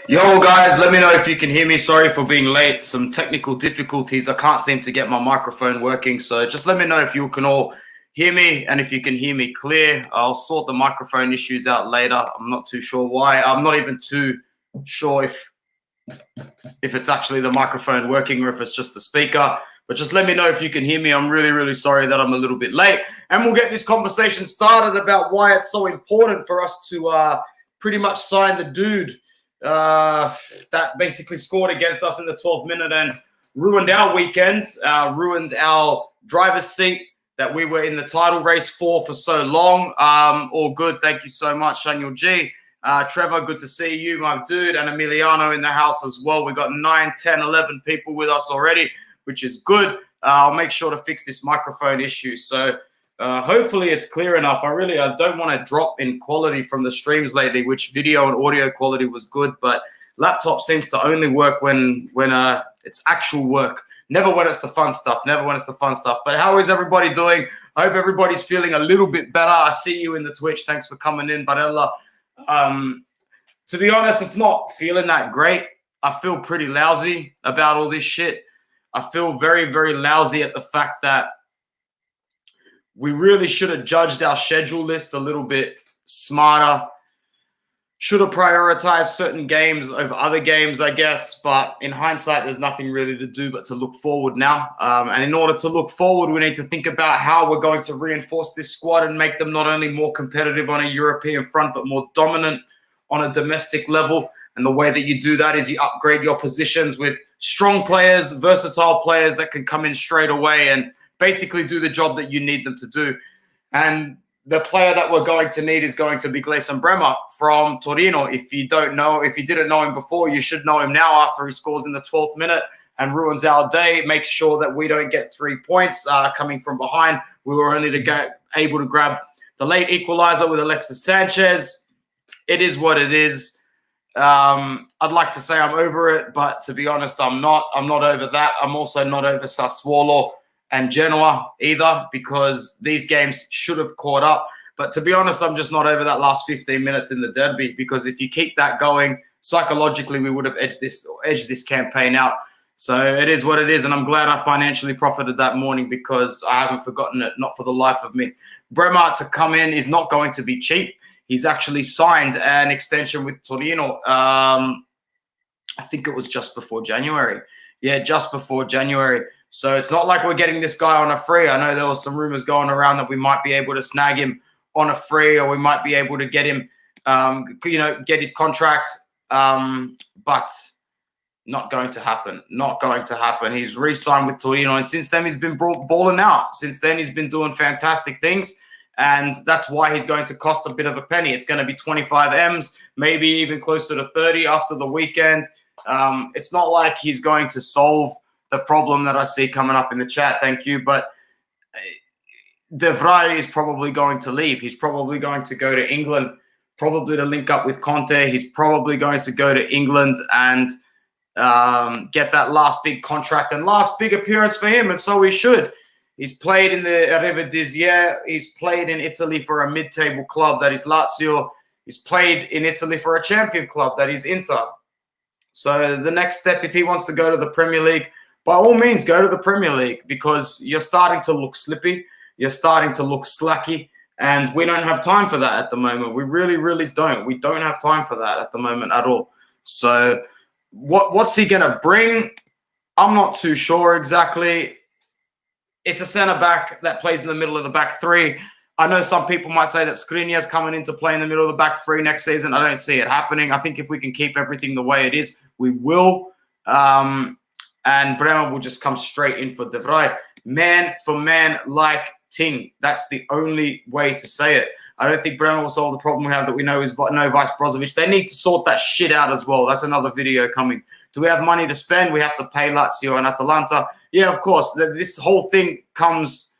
Yo, guys, let me know if you can hear me. Sorry for being late. Some technical difficulties. I can't seem to get my microphone working. So just let me know if you can all hear me and if you can hear me clear. I'll sort the microphone issues out later. I'm not too sure why. I'm not even too sure if it's actually the microphone working or if it's just the speaker. But just let me know if you can hear me. I'm really, really sorry that I'm a little bit late. And we'll get this conversation started about why it's so important for us to pretty much sign the dude that basically scored against us in the 12th minute and ruined our weekend, ruined our driver's seat that we were in the title race for so long. All good. Thank you so much, Daniel G. Trevor, good to see you, my dude, and Emiliano in the house as well. We got 9, 10, 11 people with us already, which is good. I'll make sure to fix this microphone issue. So hopefully it's clear enough. I don't want to drop in quality from the streams lately, which video and audio quality was good, but laptop seems to only work when it's actual work. Never when it's the fun stuff. But how is everybody doing? I hope everybody's feeling a little bit better. I see you in the Twitch. Thanks for coming in, Barella. To be honest, it's not feeling that great. I feel pretty lousy about all this shit. I feel very, very lousy at the fact that we really should have judged our schedule list a little bit smarter. Should have prioritized certain games over other games, I guess. But in hindsight, there's nothing really to do but to look forward now. And in order to look forward, we need to think about how we're going to reinforce this squad and make them not only more competitive on a European front, but more dominant on a domestic level. And the way that you do that is you upgrade your positions with strong players, versatile players that can come in straight away and basically do the job that you need them to do. And the player that we're going to need is going to be Gleison Bremer from Torino. If you didn't know him before, you should know him now after he scores in the 12th minute and ruins our day, makes sure that we don't get 3 points coming from behind. We were only able to grab the late equalizer with Alexis Sanchez. It is what it is. I'd like to say I'm over it, but to be honest, I'm not. I'm not over that. I'm also not over Sassuolo and Genoa either, because these games should have caught up. But to be honest, I'm just not over that last 15 minutes in the derby, because if you keep that going, psychologically, we would have edged this campaign out. So it is what it is, and I'm glad I financially profited that morning because I haven't forgotten it, not for the life of me. Bremer to come in is not going to be cheap. He's actually signed an extension with Torino. I think it was just before January. Yeah, just before January. So it's not like we're getting this guy on a free. I know there was some rumors going around that we might be able to snag him on a free, or we might be able to get him, get his contract. But not going to happen. Not going to happen. He's re-signed with Torino, and since then he's been balling out. Since then he's been doing fantastic things, and that's why he's going to cost a bit of a penny. It's going to be 25 M's, maybe even closer to 30 after the weekend. It's not like he's going to solve the problem that I see coming up in the chat. Thank you. But De Vrij is probably going to leave. He's probably going to go to England, probably to link up with Conte. He's probably going to go to England and get that last big contract and last big appearance for him. And so he should. He's played in the Eredivisie. He's played in Italy for a mid-table club that is Lazio. He's played in Italy for a champion club that is Inter. So the next step, if he wants to go to the Premier League, by all means, go to the Premier League, because you're starting to look slippy. You're starting to look slacky, and we don't have time for that at the moment. We really, really don't. We don't have time for that at the moment at all. So what's he going to bring? I'm not too sure exactly. It's a centre-back that plays in the middle of the back three. I know some people might say that Skriniar's coming in to play in the middle of the back three next season. I don't see it happening. I think if we can keep everything the way it is, we will. And Bremer will just come straight in for De Vrij. Man for man like Ting. That's the only way to say it. I don't think Bremer will solve the problem we have that we know is no Vice Brozovic. They need to sort that shit out as well. That's another video coming. Do we have money to spend? We have to pay Lazio and Atalanta. Yeah, of course. This whole thing comes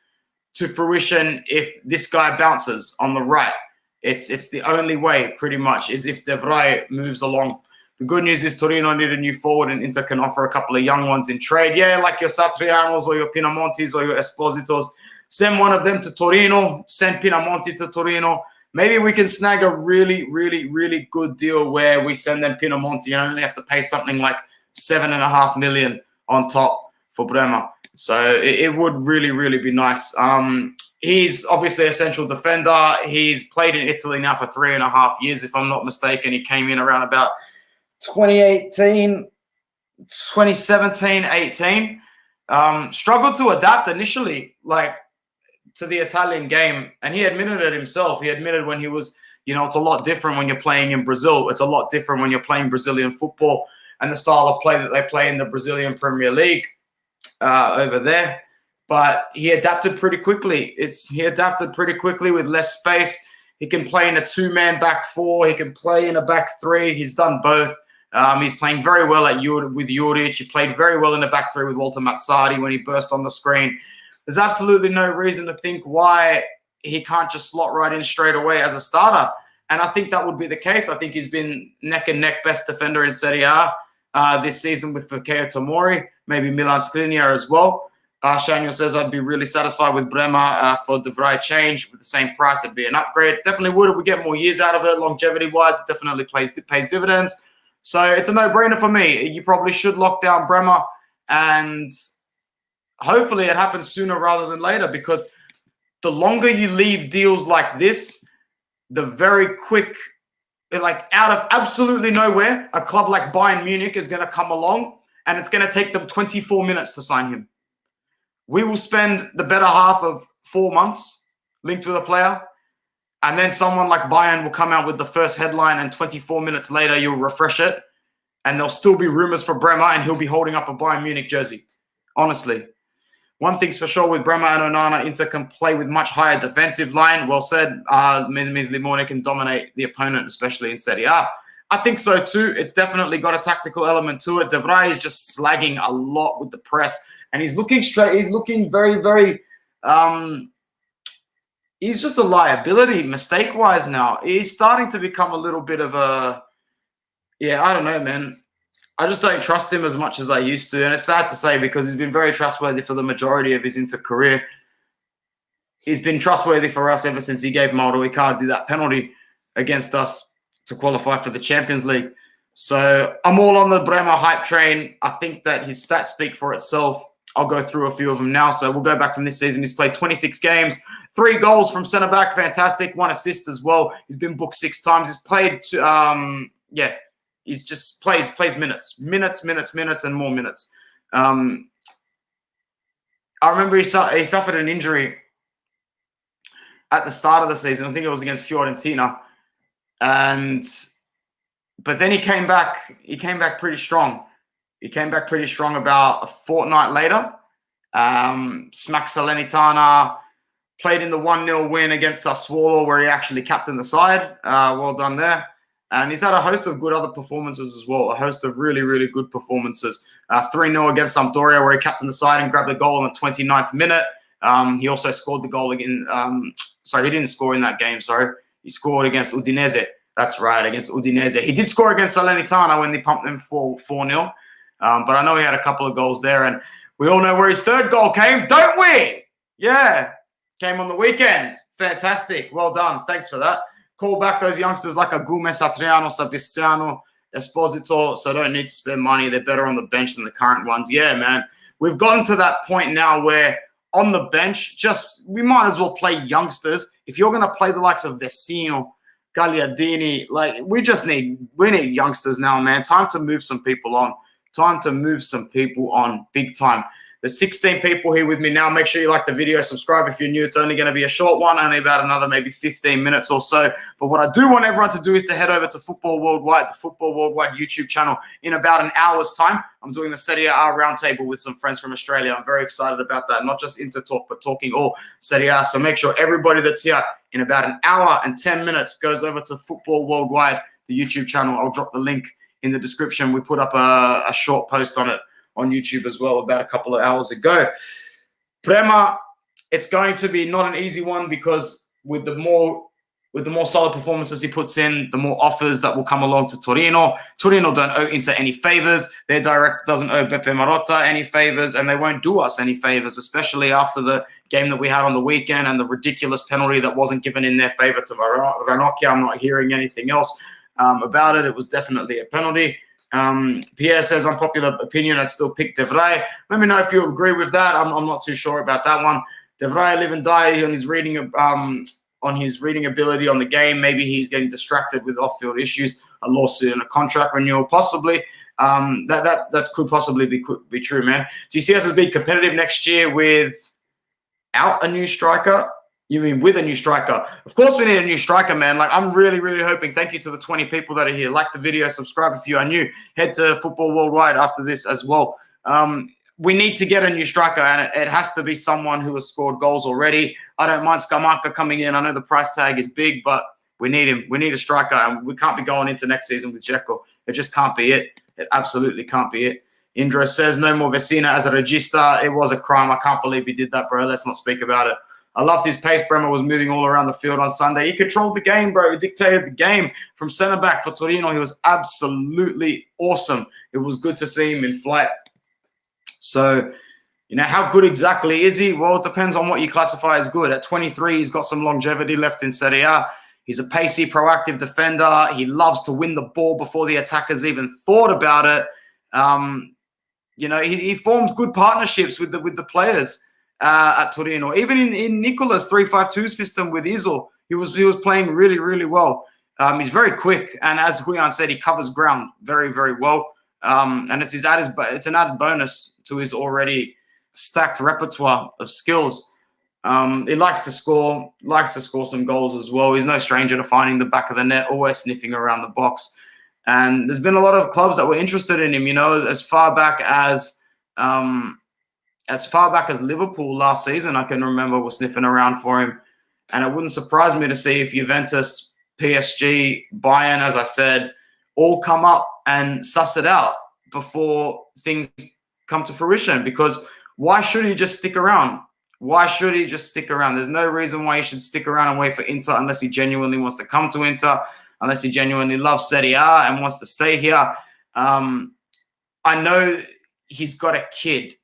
to fruition if this guy bounces on the right. It's the only way, pretty much, is if De Vrij moves along. The good news is Torino need a new forward, and Inter can offer a couple of young ones in trade. Yeah, like your Satrianos or your Pinamontis or your Espositos. Send one of them to Torino. Send Pinamonti to Torino. maybe we can snag a really, really, really good deal where we send them Pinamonti and only have to pay something like 7.5 million on top for Bremer. So it would really, really be nice. He's obviously a central defender. He's played in Italy now for 3.5 years, if I'm not mistaken. He came in around about 2017, 18. Struggled to adapt initially, like, to the Italian game, and he admitted it himself. He admitted when he was, it's a lot different when you're playing in Brazil. It's a lot different when you're playing Brazilian football and the style of play that they play in the Brazilian Premier League over there. But he adapted pretty quickly. He adapted pretty quickly with less space. He can play in a two-man back four. He can play in a back three. He's done both. He's playing very well with Juric. He played very well in the back three with Walter Mazzarri when he burst on the screen. There's absolutely no reason to think why he can't just slot right in straight away as a starter. And I think that would be the case. I think he's been neck and neck best defender in Serie A this season with Fikayo Tomori, maybe Milan Skriniar as well. Shanyo says, I'd be really satisfied with Bremer for De Vrij change. With the same price, it'd be an upgrade. Definitely would if we get more years out of it. Longevity-wise, it definitely pays dividends. So it's a no-brainer for me. You probably should lock down Bremer, and hopefully it happens sooner rather than later, because the longer you leave deals like this, the very quick, like out of absolutely nowhere, a club like Bayern Munich is going to come along and it's going to take them 24 minutes to sign him. We will spend the better half of 4 months linked with a player, and then someone like Bayern will come out with the first headline, and 24 minutes later you'll refresh it and there'll still be rumors for Bremer and he'll be holding up a Bayern Munich jersey. Honestly. One thing's for sure with Bremer and Onana, Inter can play with much higher defensive line. Well said. Means Limone can dominate the opponent, especially in Serie A. I think so too. It's definitely got a tactical element to it. De Vrij is just slagging a lot with the press, and he's looking straight. He's looking very, very. He's just a liability mistake-wise now. He's starting to become a little bit of a. Yeah, I don't know, man. I just don't trust him as much as I used to. And it's sad to say, because he's been very trustworthy for the majority of his Inter career. He's been trustworthy for us ever since he gave Mauro Icardi that penalty against us to qualify for the Champions League. So I'm all on the Bremer hype train. I think that his stats speak for itself. I'll go through a few of them now. So we'll go back from this season. He's played 26 games, 3 goals from centre-back. Fantastic. 1 assist as well. He's been booked 6 times. He's played, he's just plays minutes, and more minutes. I remember he suffered an injury at the start of the season. I think it was against Fiorentina, but then he came back. He came back pretty strong. He came back pretty strong about a fortnight later. Smacked Salernitana. Played in the 1-0 win against Sassuolo, where he actually captained the side. Well done there. And he's had a host of good other performances as well, a host of really, really good performances. 3-0 against Sampdoria, where he captained the side and grabbed a goal in the 29th minute. He also scored the goal again. Sorry, he didn't score in that game, sorry. He scored against Udinese. That's right, against Udinese. He did score against Salernitana when they pumped them 4-0. But I know he had a couple of goals there. And we all know where his third goal came, don't we? Yeah, came on the weekend. Fantastic. Well done. Thanks for that. Call back those youngsters like Agume, Satriano, Sapistiano, Esposito, so don't need to spend money. They're better on the bench than the current ones. Yeah, man. We've gotten to that point now where on the bench, we might as well play youngsters. If you're going to play the likes of Vecino, Gagliardini, we need youngsters now, man. Time to move some people on. Time to move some people on big time. There's 16 people here with me now. Make sure you like the video, subscribe if you're new. It's only going to be a short one, only about another maybe 15 minutes or so. But what I do want everyone to do is to head over to Football Worldwide, the Football Worldwide YouTube channel. In about an hour's time, I'm doing the Serie A roundtable with some friends from Australia. I'm very excited about that. Not just Inter talk, but talking all Serie A. So make sure everybody that's here in about an hour and 10 minutes goes over to Football Worldwide, the YouTube channel. I'll drop the link in the description. We put up a short post on it on YouTube as well about a couple of hours ago. Bremer, it's going to be not an easy one, because with the more with the more solid performances he puts in, the more offers that will come along to Torino. Torino don't owe Inter any favors. Their director doesn't owe Beppe Marotta any favors, and they won't do us any favors, especially after the game that we had on the weekend and the ridiculous penalty that wasn't given in their favor to Ranocchia. I'm not hearing anything else about it. It was definitely a penalty. Pierre says, unpopular opinion, I'd still pick De Vrij. Let me know if you agree with that. I'm not too sure about that one. De Vrij live and die on his reading ability on the game. Maybe he's getting distracted with off-field issues, a lawsuit and a contract renewal, possibly. That could possibly be true, man. Do you see us as being competitive next year without a new striker? You mean with a new striker? Of course we need a new striker, man. Like, I'm really, really hoping. Thank you to the 20 people that are here. Like the video, subscribe if you are new. Head to Football Worldwide after this as well. We need to get a new striker, and it has to be someone who has scored goals already. I don't mind Scamacca coming in. I know the price tag is big, but we need him. We need a striker, and we can't be going into next season with Dzeko. It just can't be it. It absolutely can't be it. Indra says, no more Vecina as a regista. It was a crime. I can't believe he did that, bro. Let's not speak about it. I loved his pace. Bremer was moving all around the field on Sunday. He controlled the game, bro. He dictated the game from centre-back for Torino. He was absolutely awesome. It was good to see him in flight. So, how good exactly is he? Well, it depends on what you classify as good. At 23, he's got some longevity left in Serie A. He's a pacey, proactive defender. He loves to win the ball before the attackers even thought about it. He formed good partnerships with the players at Torino. Even in Nicola's 3-5-2 system with Isol, he was playing really, really well. He's very quick, and as Huyan said, he covers ground very, very well. And it's an added bonus to his already stacked repertoire of skills. He likes to score some goals as well. He's no stranger to finding the back of the net, always sniffing around the box. And there's been a lot of clubs that were interested in him, as far back as Liverpool last season, I can remember, was sniffing around for him. And it wouldn't surprise me to see if Juventus, PSG, Bayern, as I said, all come up and suss it out before things come to fruition. Because why should he just stick around? Why should he just stick around? There's no reason why he should stick around and wait for Inter unless he genuinely wants to come to Inter, unless he genuinely loves Serie A and wants to stay here. I know he's got a kid,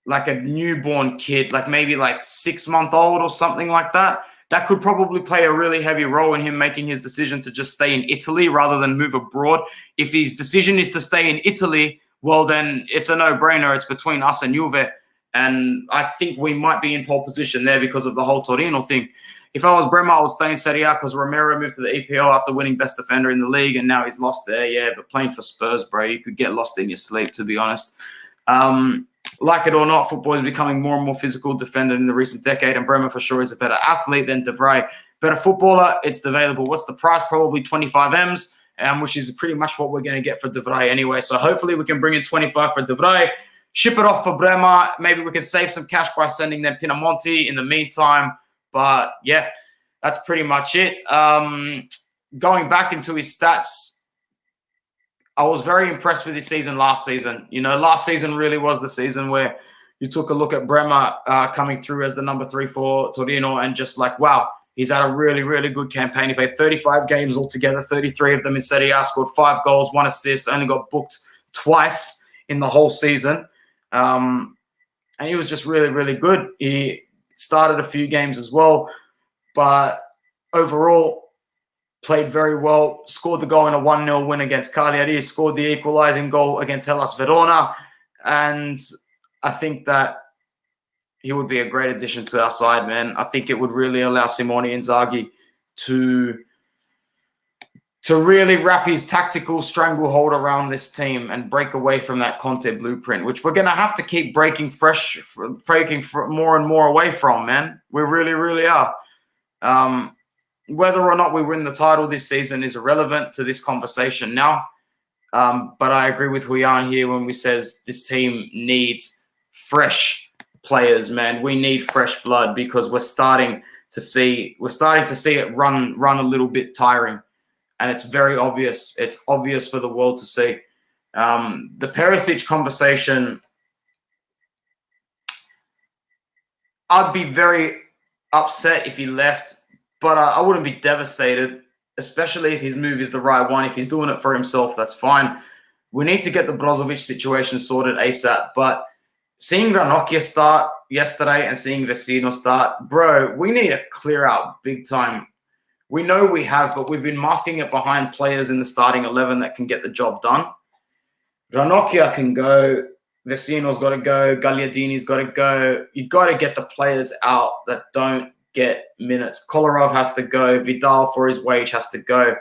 like a newborn kid, like maybe 6-month-old or something like that. That could probably play a really heavy role in him making his decision to just stay in Italy rather than move abroad. If his decision is to stay in Italy, well, then it's a no-brainer. It's between us and Juve. And I think we might be in pole position there because of the whole Torino thing. If I was Bremer, I would stay in Serie A because Romero moved to the EPL after winning best defender in the league, and now he's lost there. Yeah, but playing for Spurs, bro, you could get lost in your sleep, to be honest. Like it or not, football is becoming more and more physical defender in the recent decade, and Bremer for sure is a better athlete than De Vrij. Better footballer, it's available. What's the price? Probably 25 M's, which is pretty much what we're going to get for De Vrij anyway. So hopefully we can bring in 25 for De Vrij, ship it off for Bremer. Maybe we can save some cash by sending them Pinamonti in the meantime. But yeah, that's pretty much it. Going back into his stats, I was very impressed with his season last season. Last season really was the season where you took a look at Bremer coming through as the number 3 for Torino and just wow, he's had a really, really good campaign. He played 35 games altogether, 33 of them in Serie A, scored 5 goals, 1 assist, only got booked twice in the whole season. And he was just really, really good. He started a few games as well, but overall, played very well, scored the goal in a 1-0 win against Cagliari, scored the equalizing goal against Hellas Verona, and I think that he would be a great addition to our side, man. I think it would really allow Simone Inzaghi to really wrap his tactical stranglehold around this team and break away from that Conte blueprint, which we're going to have to keep breaking more and more away from, man. We really, really are. Whether or not we win the title this season is irrelevant to this conversation now. But I agree with Huyan here when we says this team needs fresh players, man. We need fresh blood because we're starting to see it run a little bit tiring. And it's very obvious. It's obvious for the world to see. The Perisic conversation, I'd be very upset if he left. but I wouldn't be devastated, especially if his move is the right one. If he's doing it for himself, that's fine. We need to get the Brozovic situation sorted ASAP. But seeing Ranocchia start yesterday and seeing Vecino start, bro, we need to clear out big time. We know we have, but we've been masking it behind players in the starting 11 that can get the job done. Ranocchia can go. Vecino's got to go. Gagliardini's got to go. You got to get the players out that don't get minutes. Kolarov has to go. Vidal, for his wage, has to go.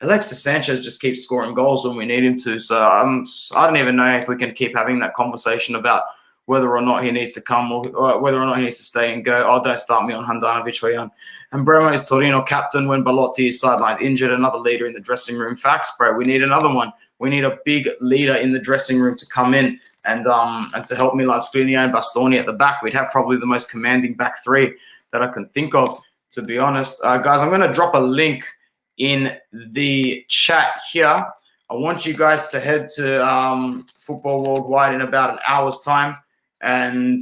Alexis Sanchez just keeps scoring goals when we need him to. So I don't even know if we can keep having that conversation about whether or not he needs to come or whether or not he needs to stay and go. Oh, don't start me on Handanovic, Rayan. And Bremer is Torino captain when Belotti is sidelined injured. Another leader in the dressing room. Facts, bro. We need another one. We need a big leader in the dressing room to come in and to help Milan Skriniar and Bastoni at the back. We'd have probably the most commanding back three that I can think of, to be honest. Guys, I'm going to drop a link in the chat here. I want you guys to head to Football Worldwide in about an hour's time and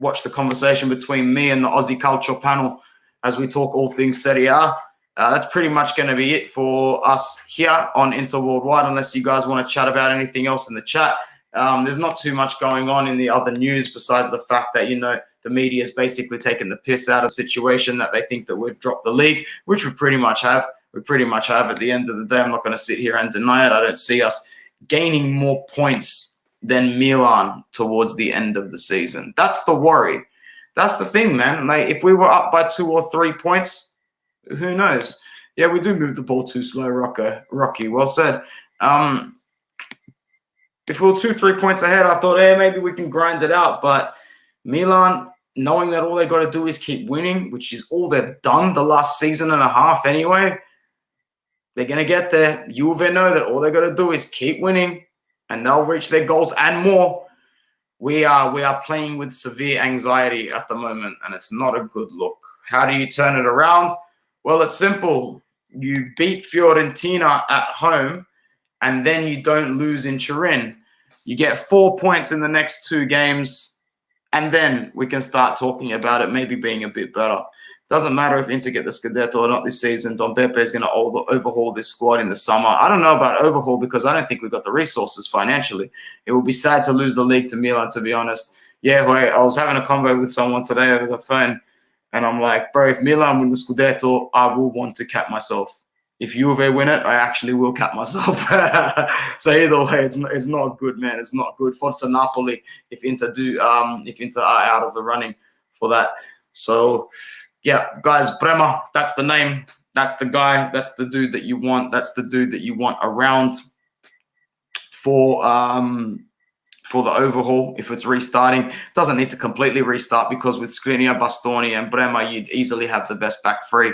watch the conversation between me and the Aussie Culture panel as we talk all things Serie A. That's pretty much going to be it for us here on Inter Worldwide, unless you guys want to chat about anything else in the chat. There's not too much going on in the other news besides the fact that, you know, the media is basically taking the piss out of the situation, that they think that we've dropped the league, which we pretty much have. We pretty much have. At the end of the day, I'm not going to sit here and deny it. I don't see us gaining more points than Milan towards the end of the season. That's the worry. That's the thing, man. Like, if we were up by 2 or 3 points, who knows? Yeah, we do move the ball too slow, Rocky. Well said. If we were 2-3 points ahead, I thought, hey, maybe we can grind it out. But Milan, knowing that all they got to do is keep winning, which is all they've done the last season and a half anyway, they're going to get there. Juve know that all they got to do is keep winning, and they'll reach their goals and more. We are playing with severe anxiety at the moment, and it's not a good look. How do you turn it around? Well, it's simple. You beat Fiorentina at home, and then you don't lose in Turin. You get 4 points in the next 2 games, and then we can start talking about it maybe being a bit better. Doesn't matter if Inter get the Scudetto or not this season. Don Pepe is going to overhaul this squad in the summer. I don't know about overhaul because I don't think we've got the resources financially. It will be sad to lose the league to Milan, to be honest. Yeah, I was having a convo with someone today over the phone, and I'm like, bro, if Milan win the Scudetto, I will want to cap myself. If Juve win it, I actually will cap myself. So either way, it's not good, man. It's not good. Forza Napoli if Inter are out of the running for that. So yeah, guys, Bremer, that's the name. That's the guy. That's the dude that you want. That's the dude that you want around for the overhaul. If it's restarting, it doesn't need to completely restart, because with Skriniar, Bastoni, and Bremer, you'd easily have the best back three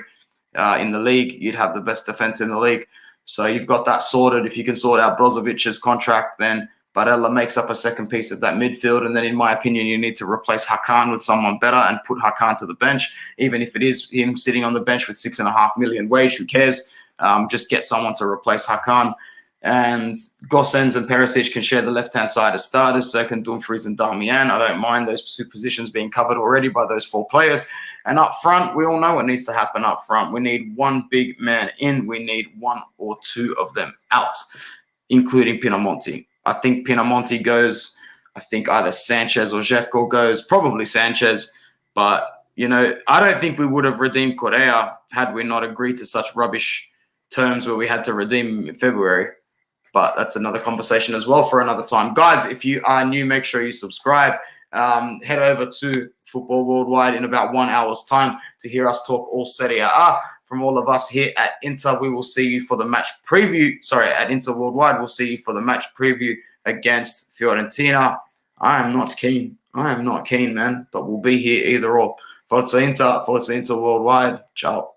in the league. You'd have the best defense in the league. So you've got that sorted. If you can sort out Brozovic's contract, then Barella makes up a second piece of that midfield. And then, in my opinion, you need to replace Hakan with someone better and put Hakan to the bench. Even if it is him sitting on the bench with 6.5 million wage, who cares? Just get someone to replace Hakan. And Gosens and Perisic can share the left-hand side as starters. So can Dumfries and Darmian. I don't mind those 2 positions being covered already by those 4 players. And up front, we all know what needs to happen up front. We need one big man in. We need 1 or 2 of them out, including Pinamonti. I think Pinamonti goes. I think either Sanchez or Dzeko goes. Probably Sanchez. But, you know, I don't think we would have redeemed Correa had we not agreed to such rubbish terms where we had to redeem him in February. But that's another conversation as well for another time. Guys, if you are new, make sure you subscribe. Head over to Football Worldwide in about 1 hour's time to hear us talk all Serie A. From all of us here at Inter, we will see you for the match preview. Sorry, at Inter Worldwide, we'll see you for the match preview against Fiorentina. I am not keen, man, but we'll be here either or. Forza Inter Worldwide. Ciao.